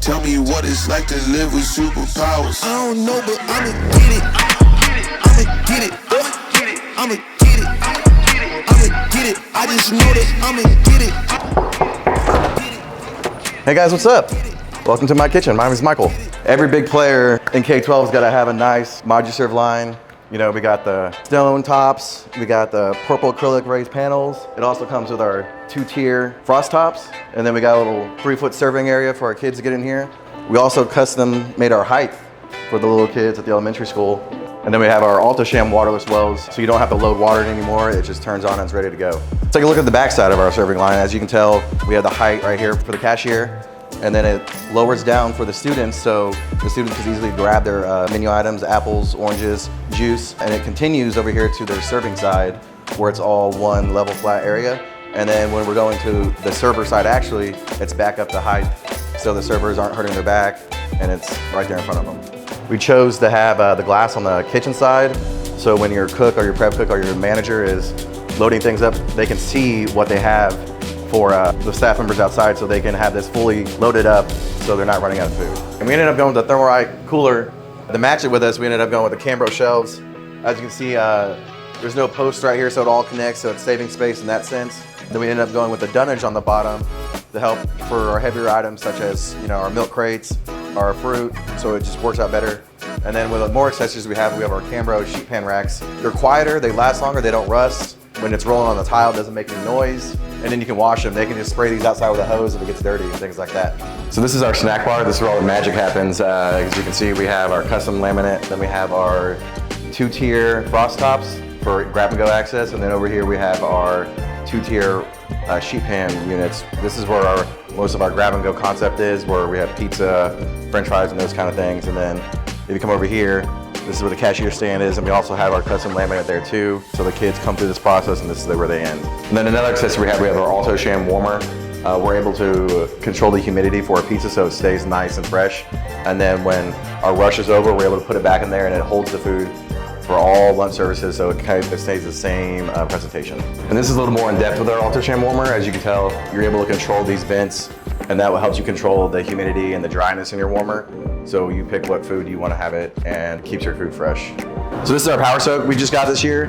Tell me what it's like to live with superpowers. I don't know, but I'ma get it. I'ma get it. I'ma get it. I'ma get it. I just know that I'ma get it. Hey guys, what's up? Welcome to my kitchen. My name is Michael. Every big player in K-12's got to have a nice ModuServe line. You know, we got the stone tops, we got the purple acrylic raised panels. It also comes with our 2-tier frost tops. And then we got a little 3-foot serving area for our kids to get in here. We also custom made our height for the little kids at the elementary school. And then we have our Alto-Shaam waterless wells, so you don't have to load water anymore. It just turns on and it's ready to go. Let's take a look at the back side of our serving line. As you can tell, we have the height right here for the cashier. And then it lowers down for the students, so the students can easily grab their menu items, apples, oranges, juice, and it continues over here to their serving side where it's all one level flat area. And then when we're going to the server side, actually, it's back up to height, so the servers aren't hurting their back, and it's right there in front of them. We chose to have the glass on the kitchen side, so when your cook or your prep cook or your manager is loading things up, they can see what they have for the staff members outside, so they can have this fully loaded up so they're not running out of food. And we ended up going with the ThermalRite cooler. To match it with us, we ended up going with the Cambro shelves. As you can see, there's no post right here, so it all connects, so it's saving space in that sense. Then we ended up going with the dunnage on the bottom to help for our heavier items such as our milk crates, our fruit, so it just works out better. And then with more accessories we have our Cambro sheet pan racks. They're quieter, they last longer, they don't rust. When it's rolling on the tile, it doesn't make any noise. And then you can wash them. They can just spray these outside with a hose if it gets dirty and things like that. So this is our snack bar. This is where all the magic happens. As you can see, we have our custom laminate. Then we have our 2-tier frost tops for grab and go access. And then over here we have our 2-tier sheet pan units. This is where most of our grab and go concept is, where we have pizza, french fries, and those kind of things. And then if you come over here, this is where the cashier stand is, and we also have our custom laminate there too. So the kids come through this process and this is where they end. And then another accessory we have our Alto-Shaam warmer. We're able to control the humidity for our pizza so it stays nice and fresh. And then when our rush is over, we're able to put it back in there and it holds the food for all lunch services, so it stays the same presentation. And this is a little more in depth with our Alto-Shaam warmer. As you can tell, you're able to control these vents, and that will help you control the humidity and the dryness in your warmer. So you pick what food you want to have it and keeps your food fresh. So this is our power soak we just got this year.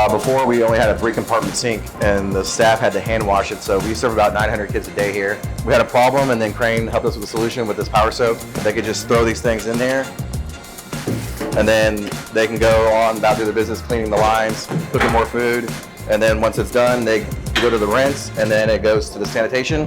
Before we only had a 3-compartment sink and the staff had to hand wash it, so we serve about 900 kids a day here. We had a problem and then Crane helped us with a solution with this power soak. They could just throw these things in there and then they can go on about do their business cleaning the lines, cooking more food, and then once it's done, they go to the rinse and then it goes to the sanitation,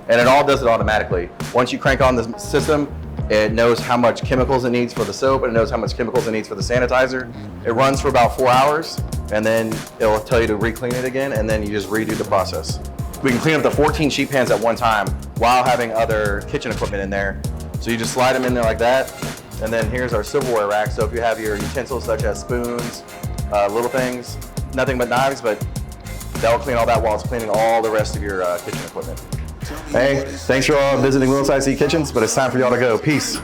and it all does it automatically. Once you crank on the system, it knows how much chemicals it needs for the soap, and it knows how much chemicals it needs for the sanitizer. It runs for about 4 hours, and then it'll tell you to re-clean it again, and then you just redo the process. We can clean up to 14 sheet pans at one time while having other kitchen equipment in there. So you just slide them in there like that, and then here's our silverware rack. So if you have your utensils such as spoons, little things, nothing but knives, but that'll clean all that while it's cleaning all the rest of your kitchen equipment. Hey, thanks for all visiting Willis ISD Kitchens, but it's time for y'all to go. Peace.